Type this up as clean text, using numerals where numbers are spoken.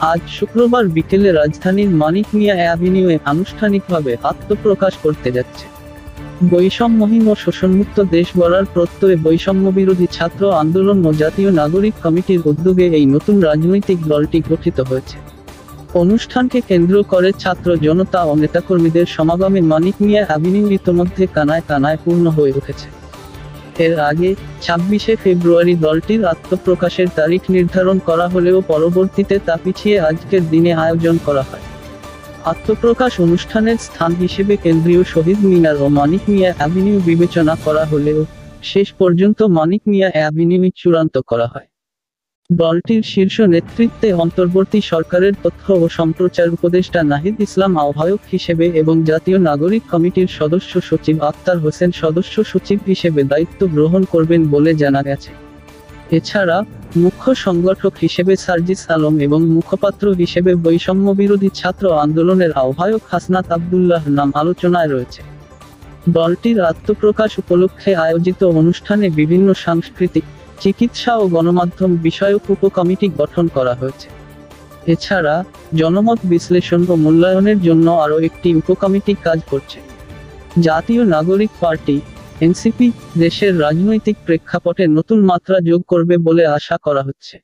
আজ শুক্রবার বিকেলে রাজধানীর মানিক মিয়া অ্যাভিনিউয়ে আনুষ্ঠানিকভাবে আত্মপ্রকাশ করতে যাচ্ছে বৈষম্যহীন ও শোষণমুক্ত দেশ গড়ার প্রত্যয়ে বৈষম্যবিরোধী ছাত্র আন্দোলন ও জাতীয় নাগরিক কমিটির উদ্যোগে এই নতুন রাজনৈতিক দলটি গঠিত হয়েছে। অনুষ্ঠানকে কেন্দ্র করে ছাত্র জনতা ও নেতাকর্মীদের সমাগমে মানিক মিয়া অ্যাভিনিউ ইতোমধ্যে কানায় কানায় পূর্ণ হয়ে উঠেছে। এর আগে ২৬শে ফেব্রুয়ারি দলটির আত্মপ্রকাশের তারিখ নির্ধারণ করা হলেও পরবর্তীতে তা পিছিয়ে আজকের দিনে আয়োজন করা হয়। আত্মপ্রকাশ অনুষ্ঠানের স্থান হিসেবে কেন্দ্রীয় শহীদ মিনার ও মানিক মিয়া অ্যাভিনিউ বিবেচনা করা হলেও শেষ পর্যন্ত মানিক মিয়া অ্যাভিনিউই চূড়ান্ত করা হয়। দলটির শীর্ষ নেতৃত্বে অন্তর্বর্তী সরকারের তথ্য ও সম্প্রচার উপদেষ্টা নাহিদ ইসলাম আহ্বায়ক হিসেবে এবং জাতীয় নাগরিক কমিটির সদস্য সচিব আক্তার হোসেন সদস্য সচিব হিসেবে দায়িত্ব গ্রহণ করবেন বলে জানা গেছে। এছাড়া মুখ্য সংগঠক হিসেবে সার্জিস আলম এবং মুখপাত্র হিসেবে বৈষম্যবিরোধী ছাত্র আন্দোলনের আহ্বায়ক হাসনাত আব্দুল্লাহ নাম আলোচনায় রয়েছে। দলটির আত্মপ্রকাশ উপলক্ষে আয়োজিত অনুষ্ঠানে বিভিন্ন সাংস্কৃতিক, চিকিৎসা ও গণমাধ্যম বিষয়ক উপকমিটি গঠন করা হয়েছে। এছাড়া জনমত বিশ্লেষণ ও মূল্যায়নের জন্য আরও একটি উপকমিটি কাজ করছে। জাতীয় নাগরিক পার্টি এনসিপি দেশের রাজনৈতিক প্রেক্ষাপটে নতুন মাত্রা যোগ করবে বলে আশা করা হচ্ছে।